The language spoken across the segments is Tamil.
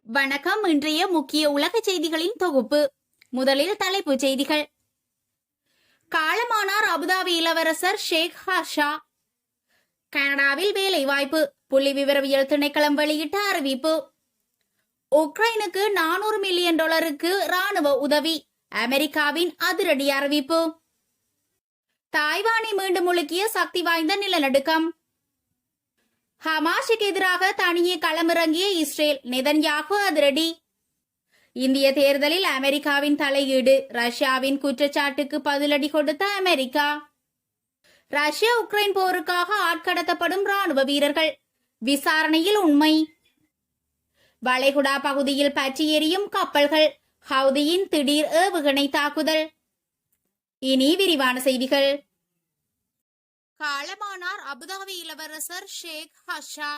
வணக்கம். இன்றைய முக்கிய உலக செய்திகளின் தொகுப்பு. முதலில் தலைப்புச் செய்திகள். காலமானார் அபுதாபி இளவரசர் ஷேக் ஹர்ஷா. கனடாவில் வேலை வாய்ப்பு. புள்ளி விவரவியல் திணைக்களம் வெளியிட்ட அறிவிப்பு. உக்ரைனுக்கு $400 மில்லியன் ராணுவ உதவி. அமெரிக்காவின் அதிரடி அறிவிப்பு. தாய்வானை மீண்டும் முழுக்கிய சக்தி வாய்ந்த நிலநடுக்கம். ஹமாஸுக்கு எதிராக தனியே களமிறங்கிய இஸ்ரேல். நெதன்யாகு அதிரடி. இந்திய தேர்தலில் அமெரிக்காவின் தலையீடு. ரஷ்யாவின் குற்றச்சாட்டுக்கு பதிலடி கொடுத்த அமெரிக்கா. ரஷ்யா உக்ரைன் போருக்காக ஆட்கடத்தப்படும் ராணுவ வீரர்கள். விசாரணையில் உண்மை. வளைகுடா பகுதியில் பற்றி எரியும் கப்பல்கள். ஹவுதியின் திடீர் ஏவுகணை தாக்குதல். இனி விரிவான செய்திகள். காலமானார் அபுதாபி இளவரசர் ஷேக் ஹர்ஷா.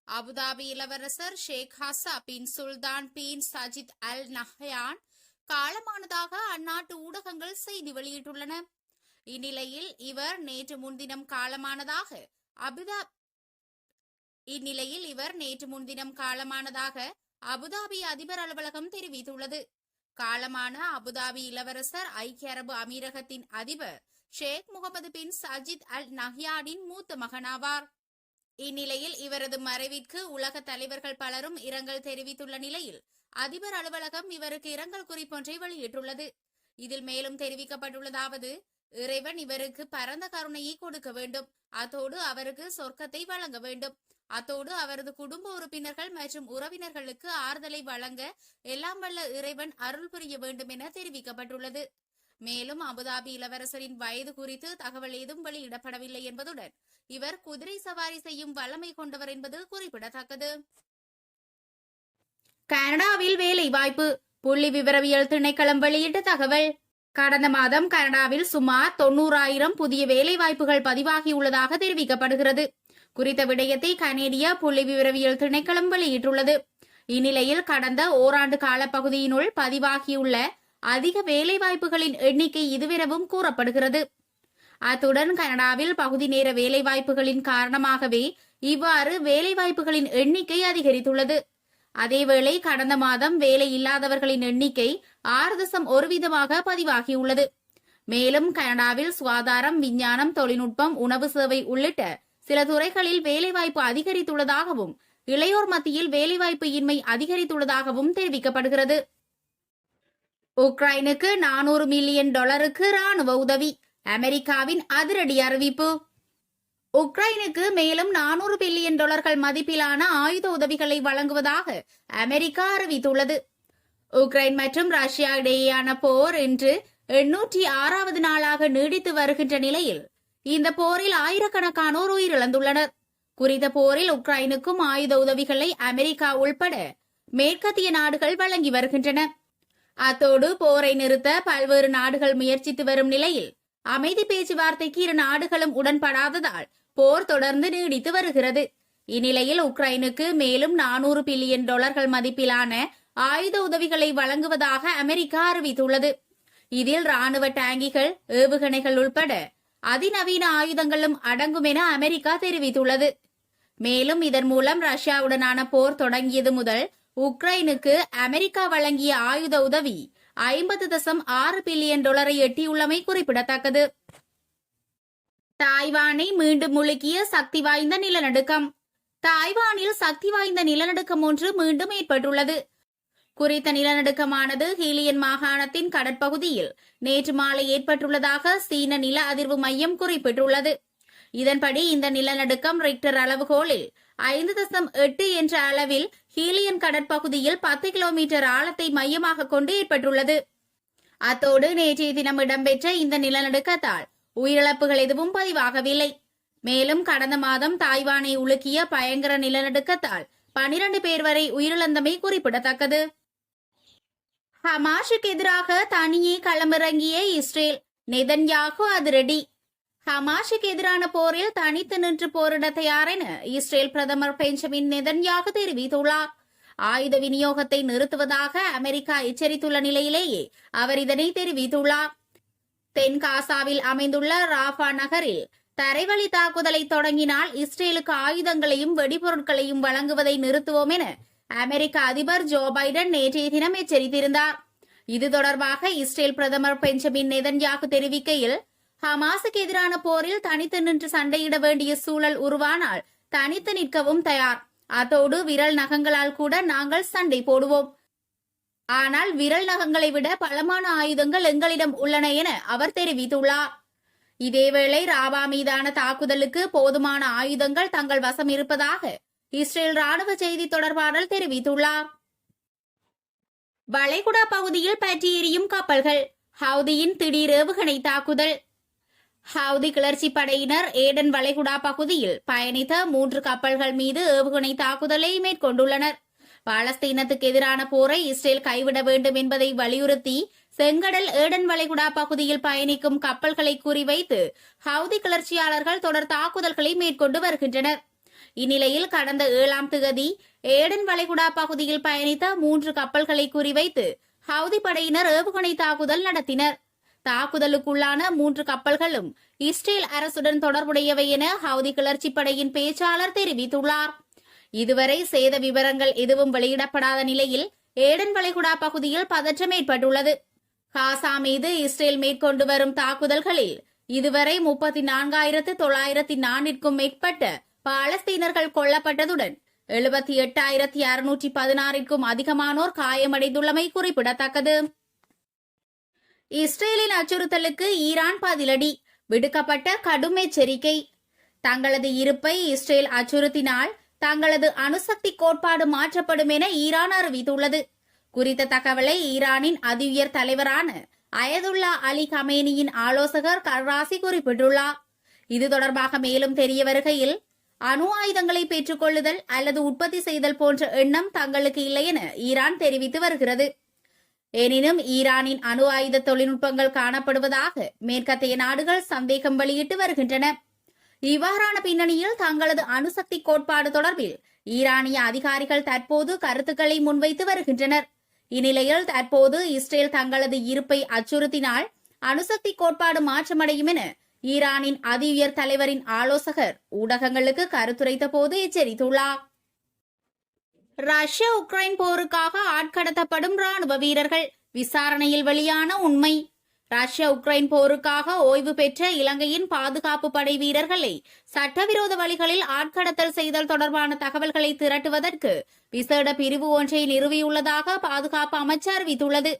அபுதாபி இளவரசர் ஷேக் ஹர்ஷா பின் சுல்தான் பின் சஜித் அல் நஹ்யான் காலமானதாக அந்நாட்டு ஊடகங்கள் செய்தி வெளியிட்டுள்ளன. இந்நிலையில் இவர் நேற்று முன்தினம் காலமானதாக அபுதாபி அதிபர் அலுவலகம் தெரிவித்துள்ளது. காலமான அபுதாபி இளவரசர் ஐக்கிய அரபு அமீரகத்தின் அதிபர் ஷேக் முகமது பின் சஜித் அல் நஹ்யானின் மூத்த மகனாவார். இந்நிலையில் இவரது மறைவிற்கு உலக தலைவர்கள் பலரும் இரங்கல் தெரிவித்துள்ள நிலையில் அதிபர் அலுவலகம் இவருக்கு இரங்கல் குறிப்பொன்றை வெளியிட்டுள்ளது. இதில் மேலும் தெரிவிக்கப்பட்டுள்ளதாவது: இறைவன் இவருக்கு பரந்த கருணையை கொடுக்க வேண்டும். அத்தோடு அவருக்கு சொர்க்கத்தை வழங்க வேண்டும். அத்தோடு அவரது குடும்ப உறுப்பினர்கள் மற்றும் உறவினர்களுக்கு ஆறுதலை வழங்க எல்லாம் வல்ல இறைவன் அருள் புரிய வேண்டும் என தெரிவிக்கப்பட்டுள்ளது. மேலும் அபுதாபி இளவரசரின் வயது குறித்து தகவல் ஏதும் வெளியிடப்படவில்லை என்பதுடன் இவர் குதிரை சவாரி செய்யும் வல்லமை கொண்டவர் என்பது குறிப்பிடத்தக்கது. கனடாவில் வேலை வாய்ப்பு. புள்ளி விவரவியல் திணைக்களம் வெளியிட்ட தகவல். கடந்த மாதம் கனடாவில் சுமார் 90,000 புதிய வேலை வாய்ப்புகள் பதிவாகியுள்ளதாக தெரிவிக்கப்படுகிறது. குறித்த விடயத்தை கனேடிய புள்ளி விவரவியல் திணைக்களம் வெளியிட்டுள்ளது. இந்நிலையில் கடந்த ஓராண்டு காலப்பகுதியினுள் பதிவாகியுள்ள அதிக வேலைவாய்ப்புகளின் எண்ணிக்கை இதுவெனவும் கூறப்படுகிறது. அத்துடன் கனடாவில் பகுதி நேர வேலைவாய்ப்புகளின் காரணமாகவே இவ்வாறு வேலைவாய்ப்புகளின் எண்ணிக்கை அதிகரித்துள்ளது. அதேவேளை கடந்த மாதம் வேலை இல்லாதவர்களின் எண்ணிக்கை 6% பதிவாகியுள்ளது. மேலும் கனடாவில் சுகாதாரம், விஞ்ஞானம், தொழில்நுட்பம், உணவு சேவை உள்ளிட்ட சில துறைகளில் வேலைவாய்ப்பு அதிகரித்துள்ளதாகவும் இளையோர் மத்தியில் வேலைவாய்ப்பு இன்மை அதிகரித்துள்ளதாகவும் தெரிவிக்கப்படுகிறது. உக்ரைனுக்கு $400 மில்லியன் ராணுவ உதவி. அமெரிக்காவின் அதிரடி அறிவிப்பு. உக்ரைனுக்கு மேலும் $400 பில்லியன் மதிப்பிலான ஆயுத உதவிகளை வழங்குவதாக அமெரிக்கா அறிவித்துள்ளது. உக்ரைன் மற்றும் ரஷ்யா இடையேயான போர் இன்று 806வது நாளாக நீடித்து வருகின்ற நிலையில் இந்த போரில் ஆயிரக்கணக்கானோர் உயிரிழந்துள்ளனர். குறித்த போரில் உக்ரைனுக்கும் ஆயுத உதவிகளை அமெரிக்கா உள்பட மேற்கத்திய நாடுகள் வழங்கி வருகின்றன. அத்தோடு போரை நிறுத்த பல்வேறு நாடுகள் முயற்சித்து வரும் நிலையில் அமைதி பேச்சுவார்த்தைக்கு இரு நாடுகளும் உடன்படாததால் போர் தொடர்ந்து நீடித்து வருகிறது. இந்நிலையில் உக்ரைனுக்கு மேலும் $400 பில்லியன் மதிப்பிலான ஆயுத உதவிகளை வழங்குவதாக அமெரிக்கா அறிவித்துள்ளது. இதில் ராணுவ டாங்கிகள், ஏவுகணைகள் உள்பட அதிநவீன ஆயுதங்களும் அடங்கும் என அமெரிக்கா தெரிவித்துள்ளது. மேலும் இதன் மூலம் ரஷ்யாவுடனான போர் தொடங்கியது முதல் உக்ரைனுக்கு அமெரிக்கா வழங்கிய ஆயுத உதவி $50.6 பில்லியன் எட்டியுள்ளமை குறிப்பிடத்தக்கது. தாய்வானை மீண்டும் முழுக்கிய சக்தி வாய்ந்த நிலநடுக்கம். தாய்வானில் சக்தி வாய்ந்த நிலநடுக்கம் ஒன்று மீண்டும் ஏற்பட்டுள்ளது. குறித்த நிலநடுக்கமானது ஹீலியன் மாகாணத்தின் கடற்பகுதியில் நேற்று மாலை ஏற்பட்டுள்ளதாக சீன நில அதிர்வு மையம் குறிப்பிட்டுள்ளது. இதன்படி இந்த நிலநடுக்கம் ரிக்டர் அளவுகோலில் 5.8 என்ற அளவில் ஹீலியன் கடற்பகுதியில் 10 கிலோமீட்டர் ஆழத்தை மையமாக கொண்டு ஏற்பட்டுள்ளது. அத்தோடு நேற்றைய தினம் இடம்பெற்ற இந்த நிலநடுக்கத்தால் உயிரிழப்புகள் எதுவும் பதிவாகவில்லை. மேலும் கடந்த மாதம் தாய்வானை உலுக்கிய பயங்கர நிலநடுக்கத்தால் 12 பேர் வரை உயிரிழந்தமை குறிப்பிடத்தக்கது. ஹமாஸுக்கு எதிராக தனியே களமிறங்கிய இஸ்ரேல். நெதன்யாகு அதிரடி. ஹமாஸுக்கு எதிரான போரில் தனித்து நின்று போரிட தயார் என இஸ்ரேல் பிரதமர் பெஞ்சமின் நெதன்யாகு தெரிவித்துள்ளார். ஆயுத விநியோகத்தை நிறுத்துவதாக அமெரிக்கா எச்சரித்துள்ள நிலையிலேயே அவர் இதனை தெரிவித்துள்ளார். தென்காசாவில் அமைந்துள்ள ராஃபா நகரில் தரைவழி தாக்குதலை தொடங்கினால் இஸ்ரேலுக்கு ஆயுதங்களையும் வெடிபொருட்களையும் வழங்குவதை நிறுத்துவோம் என அமெரிக்க அதிபர் ஜோ பைடன் நேற்றைய தினம் எச்சரித்திருந்தார். இது தொடர்பாக இஸ்ரேல் பிரதமர் பெஞ்சமின் நெதன்யாகு தெரிவிக்கையில், ஹமாஸுக்கு எதிரான போரில் தனித்து நின்று சண்டையிட வேண்டிய சூழல் உருவானால் தனித்து நிற்கவும் தயார். அதோடு விரல் நகங்களால் கூட நாங்கள் சண்டை போடுவோம். ஆனால் விரல் நகங்களை விட பலமான ஆயுதங்கள் எங்களிடம் உள்ளன என அவர் தெரிவித்துள்ளார். இதேவேளை ராபா மீதான தாக்குதலுக்கு போதுமான ஆயுதங்கள் தங்கள் வசம் இருப்பதாக இஸ்ரேல் ராணுவ செய்தி தொடர்பாளர் தெரிவித்துள்ளார். வளைகுடா பகுதியில் பற்றி எரியும் கப்பல்கள், ஹவுதியின் திடீர் ஏவுகணை தாக்குதல். ஹவுதி கிளர்ச்சி படையினர் ஏடன் வளைகுடா பகுதியில் பயணித்த 3 கப்பல்கள் மீது ஏவுகணை தாக்குதலை மேற்கொண்டுள்ளனர். பாலஸ்தீனத்துக்கு எதிரான போரை இஸ்ரேல் கைவிட வேண்டும் என்பதை வலியுறுத்தி செங்கடல் ஏடன் வளைகுடா பகுதியில் பயணிக்கும் கப்பல்களை குறிவைத்து ஹவுதி கிளர்ச்சியாளர்கள் தொடர் தாக்குதல்களை மேற்கொண்டு வருகின்றனர். இந்நிலையில் கடந்த 7ஆம் தேதி ஏடன் வளைகுடா பகுதியில் பயணித்த 3 கப்பல்களை குறிவைத்து ஹவுதி படையினர் ஏவுகணை தாக்குதல் நடத்தினர். தாக்குதலுக்குள்ளான 3 கப்பல்களும் இஸ்ரேல் அரசுடன் தொடர்புடையவை என ஹவுதி கிளர்ச்சி படையின் பேச்சாளர் தெரிவித்துள்ளார். இதுவரை சேத விவரங்கள் எதுவும் வெளியிடப்படாத நிலையில் ஏடன் வளைகுடா பகுதியில் பதற்றம் ஏற்பட்டுள்ளது. காசா மீது இஸ்ரேல் மேற்கொண்டு வரும் தாக்குதல்களில் இதுவரை 34,904க்கும் மேற்பட்ட பாலஸ்தீனர்கள் கொல்லப்பட்டதுடன் 78,616க்கும் அதிகமானோர் காயமடைந்துள்ளமை குறிப்பிடத்தக்கது. இஸ்ரேலின் அச்சுறுத்தலுக்கு ஈரான் பதிலடி, விடுக்கப்பட்ட கடும் எச்சரிக்கை. தங்களது இருப்பை இஸ்ரேல் அச்சுறுத்தினால் தங்களது அணுசக்தி கோட்பாடு மாற்றப்படும் என ஈரான் அறிவித்துள்ளது. குறித்த தகவலை ஈரானின் அதிஉயர் தலைவரான அயதுல்லா அலி கமேனியின் ஆலோசகர் கர்ராசி குறிப்பிட்டுள்ளார். இது தொடர்பாக மேலும் தெரிய வருகையில், அணு ஆயுதங்களை பெற்றுக்கொள்ளுதல் அல்லது உற்பத்தி செய்தல் போன்ற எண்ணம் தங்களுக்கு இல்லை என ஈரான் தெரிவித்து வருகிறது. எனினும் ஈரானின் அணு ஆயுத தொழில்நுட்பங்கள் காணப்படுவதாக மேற்கத்திய நாடுகள் சந்தேகம் வெளியிட்டு வருகின்றன. இவ்வாறான பின்னணியில் தங்களது அணுசக்தி கோட்பாடு தொடர்பில் ஈரானிய அதிகாரிகள் தற்போது கருத்துக்களை முன்வைத்து வருகின்றனர். இந்நிலையில் தற்போது இஸ்ரேல் தங்களது இருப்பை அச்சுறுத்தினால் அணுசக்தி கோட்பாடு மாற்றமடையும் என ஈரானின் அதிஉயர் தலைவரின் ஆலோசகர் ஊடகங்களுக்கு கருத்துரைத்த போது எச்சரித்துள்ளார். ரஷ்யா உக்ரைன் போருக்காக ஆட்கடத்தப்படும் ராணுவ வீரர்கள், விசாரணையில் வெளியான உண்மை. ரஷ்யா உக்ரைன் போருக்காக ஓய்வு பெற்ற இலங்கையின் பாதுகாப்பு படை வீரர்களை சட்டவிரோத வழிகளில் ஆட்கடத்தல் செய்தல் தொடர்பான தகவல்களை திரட்டுவதற்கு விசேட பிரிவு ஒன்றை நிறுவியுள்ளதாக பாதுகாப்பு அமைச்சு அறிவித்துள்ளது.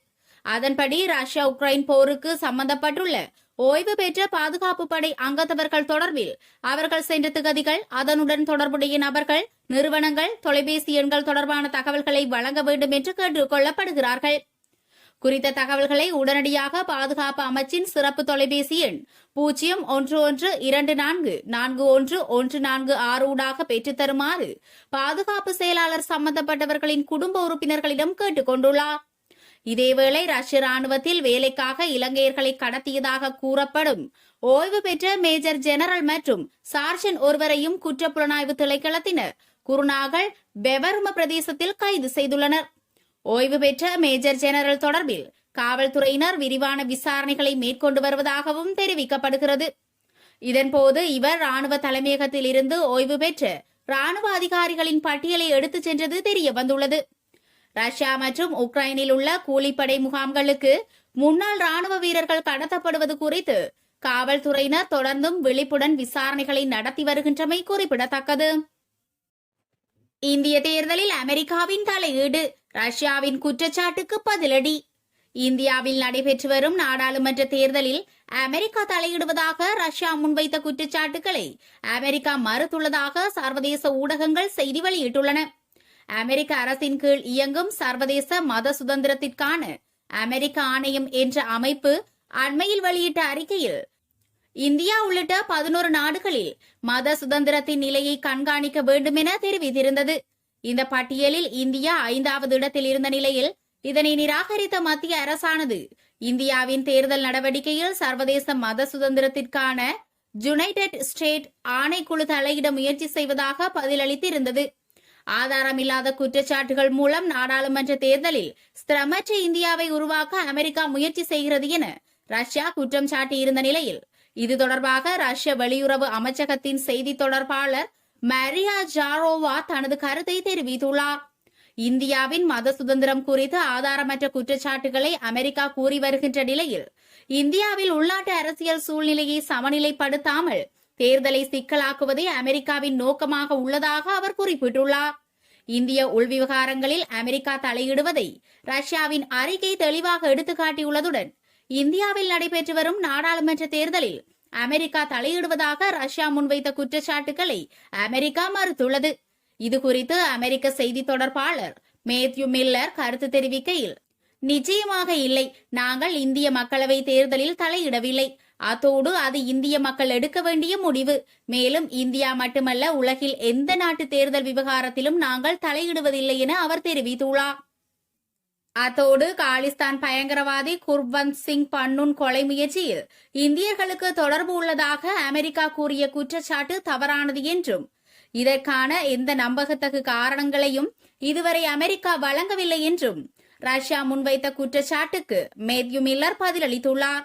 அதன்படி ரஷ்யா உக்ரைன் போருக்கு சம்பந்தப்பட்டுள்ள ஓய்வு பெற்ற பாதுகாப்பு படை அங்கத்தவர்கள் தொடர்பில் அவர்கள் சென்ற திகதிகள், அதனுடன் தொடர்புடைய நபர்கள், நிறுவனங்கள், தொலைபேசி எண்கள் தொடர்பான தகவல்களை வழங்க வேண்டும் என்று கேட்டுக் கொள்ளப்படுகிறார்கள். குறித்த தகவல்களை உடனடியாக பாதுகாப்பு அமைச்சின் சிறப்பு தொலைபேசி எண் 0112441146 ஊடாக பெற்றுத்தருமாறு பாதுகாப்பு செயலாளர் சம்பந்தப்பட்டவர்களின் குடும்ப உறுப்பினர்களிடம் கேட்டுக் கொண்டுள்ளார். இதேவேளை ரஷ்ய ராணுவத்தில் வேலைக்காக இலங்கையர்களை கடத்தியதாக கூறப்படும் ஓய்வு பெற்ற மேஜர் ஜெனரல் மற்றும் சார்ஜன் ஒருவரையும் குற்றப்புலனாய்வு திணைக்களத்தினர் குருநாகல் பெவரும பிரதேசத்தில் கைது செய்துள்ளனர். ஓய்வு பெற்ற மேஜர் ஜெனரல் தொடர்பில் காவல்துறையினர் விரிவான விசாரணைகளை மேற்கொண்டு வருவதாகவும் தெரிவிக்கப்படுகிறது. இதன்போது இவர் ராணுவ தலைமையகத்தில் இருந்து ஓய்வு பெற்ற ராணுவ அதிகாரிகளின் பட்டியலை எடுத்துச் சென்றது தெரிய வந்துள்ளது. ரஷ்யா மற்றும் உக்ரைனில் உள்ள கூலிப்படை முகாம்களுக்கு முன்னாள் ராணுவ வீரர்கள் கடத்தப்படுவது குறித்து காவல்துறையினர் தொடர்ந்தும் விழிப்புடன் விசாரணைகளை நடத்தி வருகின்றமை குறிப்பிடத்தக்கது. இந்திய தேர்தலில் அமெரிக்காவின் தலையீடு, ரஷ்யாவின் குற்றச்சாட்டுக்கு பதிலடி. இந்தியாவில் நடைபெற்று வரும் நாடாளுமன்ற தேர்தலில் அமெரிக்கா தலையிடுவதாக ரஷ்யா முன்வைத்த குற்றச்சாட்டுகளை அமெரிக்கா மறுத்துள்ளதாக சர்வதேச ஊடகங்கள் செய்தி வெளியிட்டுள்ளன. அமெரிக்க அரசின் கீழ் இயங்கும் சர்வதேச மத சுதந்திரத்திற்கான அமெரிக்க ஆணையம் என்ற அமைப்பு அண்மையில் வெளியிட்ட அறிக்கையில் இந்தியா உள்ளிட்ட 11 நாடுகளில் மத சுதந்திரத்தின் நிலையை கண்காணிக்க வேண்டும் என தெரிவித்திருந்தது. இந்த பட்டியலில் இந்தியா 5வது இடத்தில் இருந்த நிலையில் இதனை நிராகரித்த மத்திய அரசானது இந்தியாவின் தேர்தல் நடவடிக்கையில் சர்வதேச மத சுதந்திரத்திற்கான யுனைடெட் ஸ்டேட் ஆணைக்குழு தலையிட முயற்சி செய்வதாக பதிலளித்திருந்தது. ஆதாரமில்லாத குற்றச்சாட்டுகள் மூலம் நாடாளுமன்ற தேர்தலில் ஸ்திரமற்ற இந்தியாவை உருவாக்க அமெரிக்கா முயற்சி செய்கிறது என ரஷ்யா குற்றம் சாட்டியிருந்த நிலையில் இது தொடர்பாக ரஷ்ய வெளியுறவு அமைச்சகத்தின் செய்தி தொடர்பாளர் மரியா ஜாரோவா தனது கருத்தை தெரிவித்துள்ளார். இந்தியாவின் மத சுதந்திரம் குறித்து ஆதாரமற்ற குற்றச்சாட்டுகளை அமெரிக்கா கூறி வருகின்ற நிலையில் இந்தியாவில் உள்நாட்டு அரசியல் சூழ்நிலையை சமநிலைப்படுத்தாமல் தேர்தலை சிக்கலாக்குவதே அமெரிக்காவின் நோக்கமாக உள்ளதாக அவர் குறிப்பிட்டுள்ளார். இந்திய உள்விவகாரங்களில் அமெரிக்கா தலையிடுவதை ரஷ்யாவின் அறிக்கை தெளிவாக எடுத்துக்காட்டியுள்ளதுடன் இந்தியாவில் நடைபெற்று வரும் நாடாளுமன்ற தேர்தலில் அமெரிக்கா தலையிடுவதாக ரஷ்யா முன்வைத்த குற்றச்சாட்டுகளை அமெரிக்கா மறுத்துள்ளது. இதுகுறித்து அமெரிக்க செய்தி தொடர்பாளர் மேத்யூ மில்லர் கருத்து தெரிவிக்கையில், நிச்சயமாக இல்லை, நாங்கள் இந்திய மக்களவை தேர்தலில் தலையிடவில்லை. அத்தோடு அது இந்திய மக்கள் எடுக்க வேண்டிய முடிவு. மேலும் இந்தியா மட்டுமல்ல, உலகில் எந்த நாட்டு தேர்தல் விவகாரத்திலும் நாங்கள் தலையிடுவதில்லை என அவர் தெரிவித்துள்ளார். அத்தோடு காலிஸ்தான் பயங்கரவாதி குர்வந்த் சிங் பன்னூன் கொலை முயற்சியில் இந்தியர்களுக்கு தொடர்பு உள்ளதாக அமெரிக்கா கூறிய குற்றச்சாட்டு தவறானது என்றும் இதற்கான எந்த நம்பகத்தகு காரணங்களையும் இதுவரை அமெரிக்கா வழங்கவில்லை என்றும் ரஷ்யா முன்வைத்த குற்றச்சாட்டுக்கு மேத்யூ மில்லர் பதிலளித்துள்ளார்.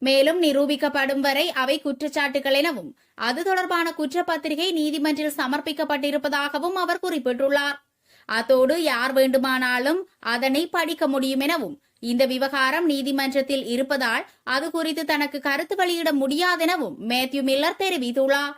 மேலும் நிரூபிக்கப்படும் வரை அவை குற்றச்சாட்டுகள் எனவும் அது தொடர்பான குற்றப்பத்திரிகை நீதிமன்றில் சமர்ப்பிக்கப்பட்டிருப்பதாகவும் அவர் குறிப்பிட்டுள்ளார். அத்தோடு யார் வேண்டுமானாலும் அதனை படிக்க முடியும் எனவும் இந்த விவகாரம் நீதிமன்றத்தில் இருப்பதால் அது குறித்து தனக்கு கருத்து வெளியிட முடியாதெனவும் மேத்யூ மில்லர் தெரிவித்துள்ளார்.